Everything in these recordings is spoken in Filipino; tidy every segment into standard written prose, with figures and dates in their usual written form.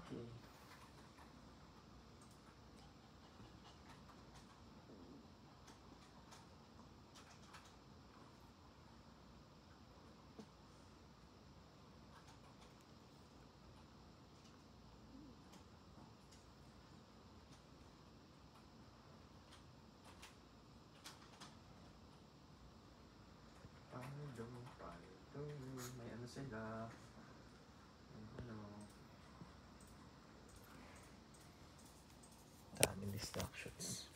Okay. Paldo. May ano sila. Ano. Daming distractions.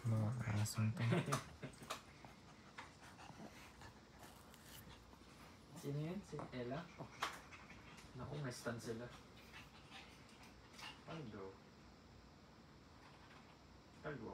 Mga asong to. Sino yun? Si Ella? Naku, may stand sila. Paldo. Paldo.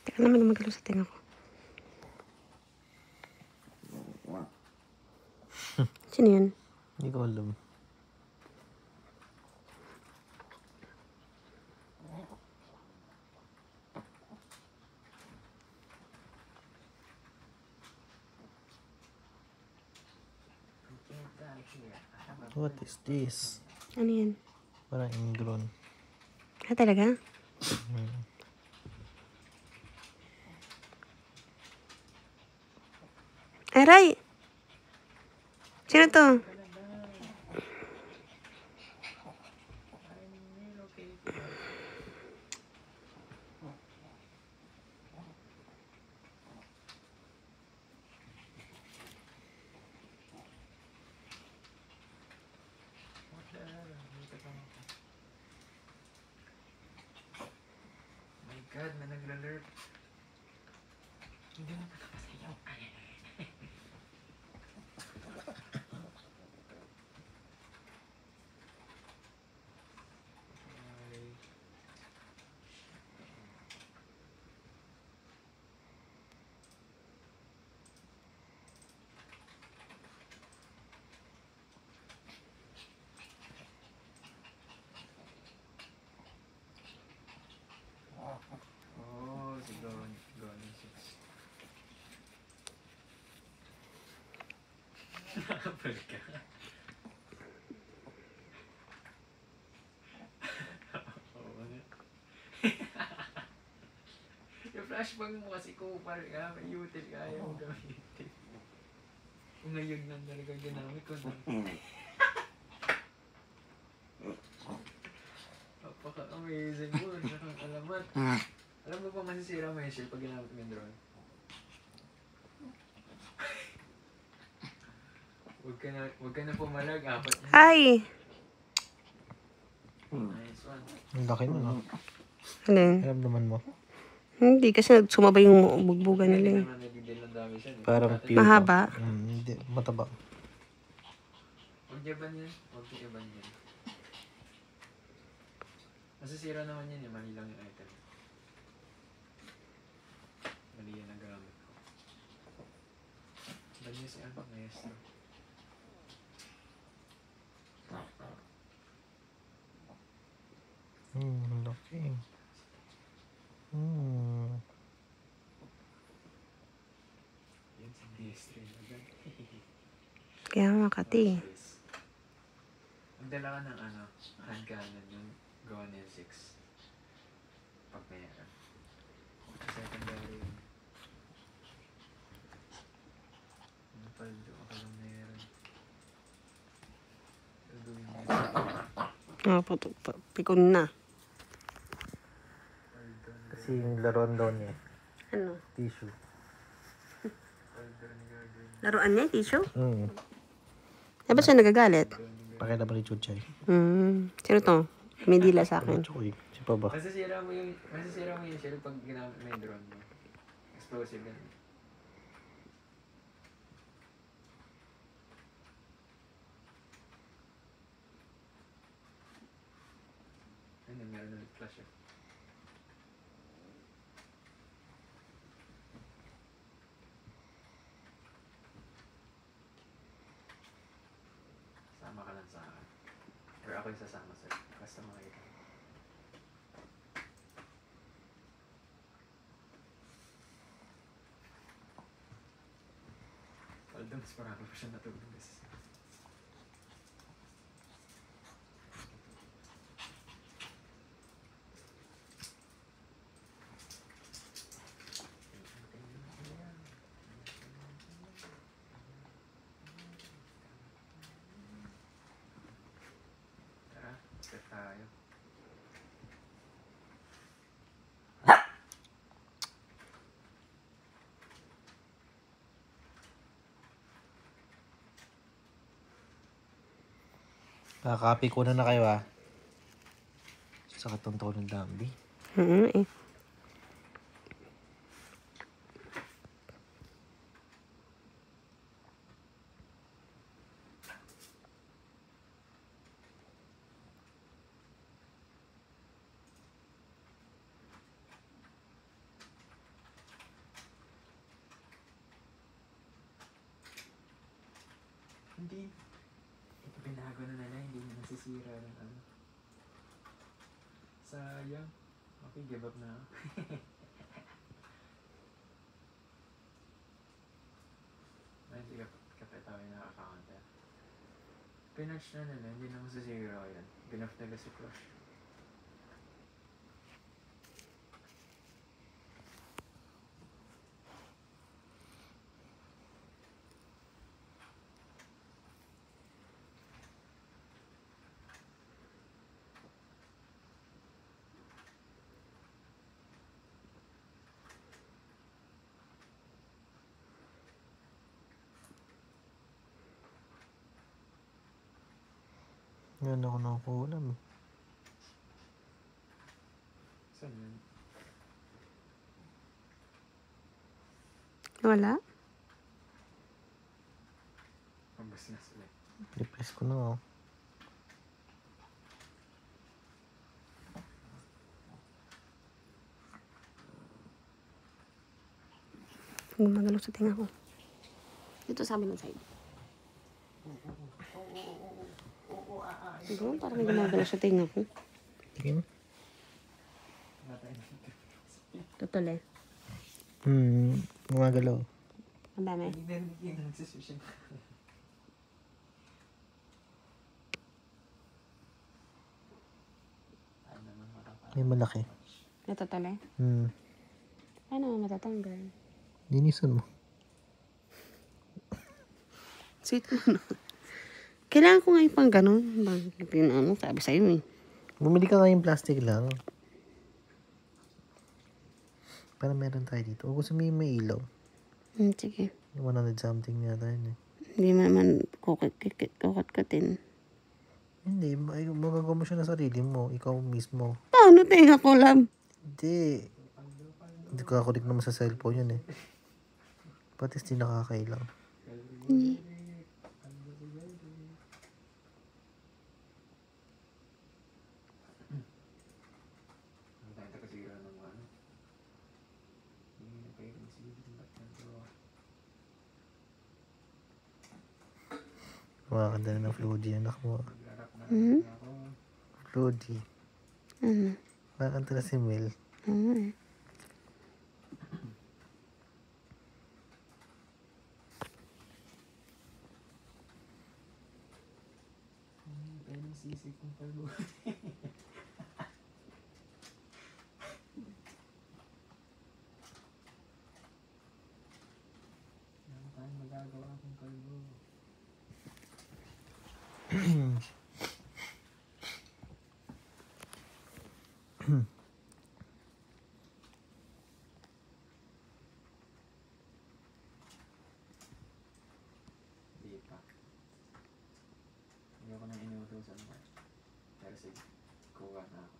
Teka naman magalo sa tinga ko. Sino yun? Hindi ko alam. What is this? Ano yan? Parang ingrown. Ah, talaga? Aray! Sino to? My God, may nag-alert. Hindi na patapasayaw. Oh, si Goni 6. Nakapal ka. Oo nga. Yung flashbang mo kasi kupal ka, may util ka, ayaw mo gamitin. Kung ngayon lang talaga ginamit ko na. Napaka-amazing mo, nakakalamat. Alam mo ba masisira mo yung shell pag ginamit mo yung drone? Huwag ka na pumalag, apat na. Ay! Nice one. Ang laki mo, no? Alin? Alam naman mo. Hindi, kasi sumabay yung bugbugan nila eh. Hindi naman nagigil ng dami siya. Parang Dati- pure. Mahaba. Hindi, mataba. Huwag yaban yan. Huwag yaban yan. Masisira naman yan eh. Mali lang yung item. Mali yan ang gamit ko. Banya si ano, maestro. Laki. Yan si DS3 agad. Kaya makati. Magdala ka ng ano, hand cannon yung gawa niya 6. Pag mayroon. Secondary yun. Ano paldo, akalang mayroon. Gagawin mo yun. Pikon na. Paldo na Kasi yung laruan daw niya, Ano? tissue. paldo na gagawin. Laruan niya, tissue? Eh, ba't siya nagagalit? Pakita ba ni Chuchay? Sino to? May dila sa akin. Chuchay. pa ba? masisira mo yung shell pag ginamit mo yung drone mo. Explosive yan. Ano, meron ulit flash eh. Sama ka lang sa akin. Or ako yung sasama sa'yo. Basta makikita. Although mas marami pa siya natulog guys. Tara, step tayo. Kakapi ko na kayo ah. Sa katuntaw ng dambi. Eh. Hindi. Ito binago na nila, hindi na nasisira ng ano. Sayang. Okay, give up na ako. Ay, hindi kapit tayo nakaka-counter. Pinatch na nila, hindi na masisira yan. Binoff nila si Crush. Yan ako nakukulam. Saan yun? Wala? Mabas na sila. Repress ko na oh. Gumagalaw sa tinga ko. Dito sa amin ng side. Siguro parang may gumagalaw sa tinga ko. Tingin? Totoo eh. Gumagalaw. Ang dami. Hindi na hindi na nagsiswisyon. Ay naman makapal. May malaki. Natotoo eh. Paano mo matatanggal? Linisan mo. Sweet mo na. Kailangan ko nga yung pang ganun. Bakit yun ano? Sabi sa'yo eh. Bumili ka nga yung plastic lang. Para meron tayo dito. O gusto mo yung may ilaw. Sige. 100 something yata yun eh. Hindi mo naman kukot-kutin. Hindi, magagawa mo siya na sarili mo. Ikaw mismo. Paano tinga ko lang? Hindi. Hindi ko kakulik naman sa cellphone yun eh. Pati hindi nakakailang. Hindi. Ang tayo kasira ng ano. Hindi na pwede masigil. Ba't nagawa? Makakanda na ng Floody anak mo. Naglarap na Mhm. ako. Floody. Ano? Makakanta na si Mel. Oo eh. Pwede sisig kong palbo. Ano tayo magagawa kong kalbo? Di pa. Hindi ako nang inuutosan mo. Pero sige, kuha na ako.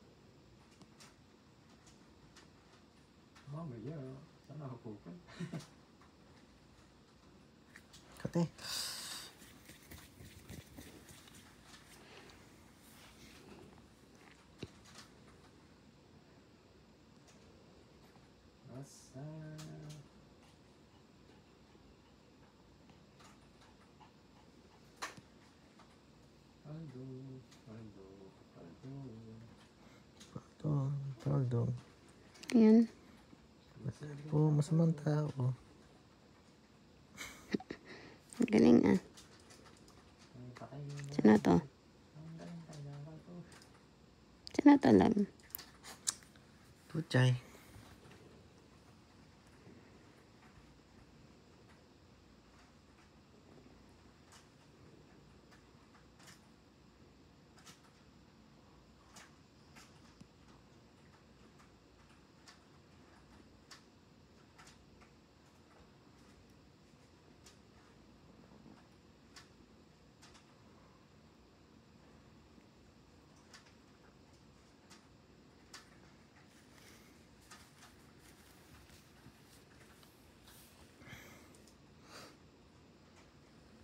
Mamaya, saan ako pupunta? Kate. Basta... Paldo, paldo, paldo. Paldo. Ayan. Po, masamang tao. Ang galing ah. Saan na to? Saan na to, Lam? Puchay.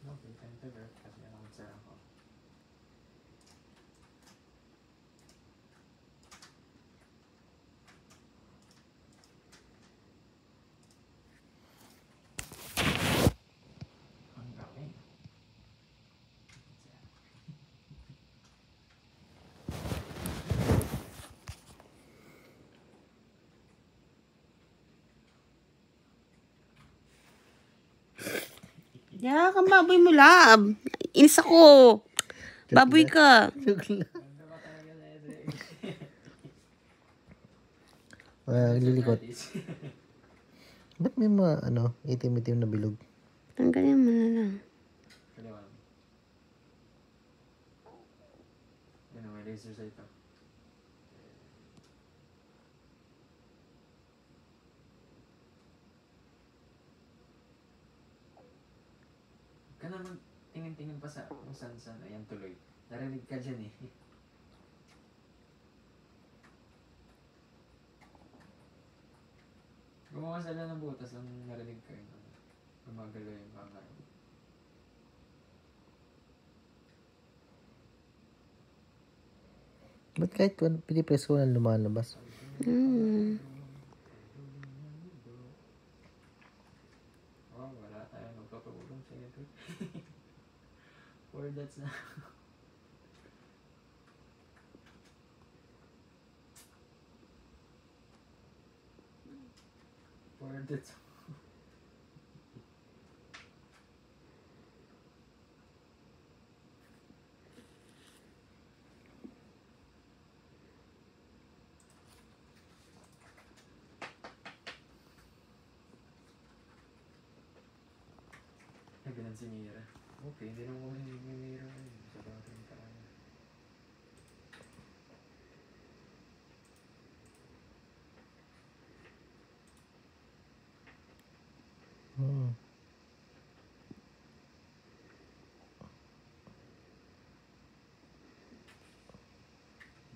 Okay, time to work kasi announcer ako. Ang galing. Ya, kang baboy mo, Lab. Inis ako. Baboy ka. Joke lang. Ganda ba talaga na ito? Lilikot. Ba't may mga, itim-itim na bilog? Tanggalin mo na lang. Kaliwa. Yan, may laser sa ito. Ka naman tingin-tingin pa sa kung saan-saan. Ayan, tuloy. Narinig ka dyan eh. Gumawa sila ng butas lang narinig ka yun. Gumagalaw yung camera. Ba't kahit pinipress ko na lumalabas? Oh, wala tayo magpapagulong sa ito. 4 dots na. Four dots. Ganun si Mira. Okay, hindi naman kami ni Mira. Sa bagay tayo.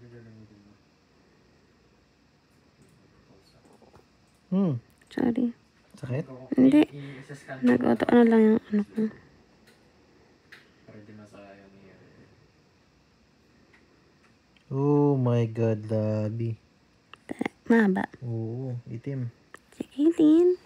Gagamitin mo. Sorry. Sakit? Hindi. I-scan Nag-auto ano lang yung ano ko. para di masayang Mira. Oh my God, Labi. Mahaba. Oo, itim. Sige, din.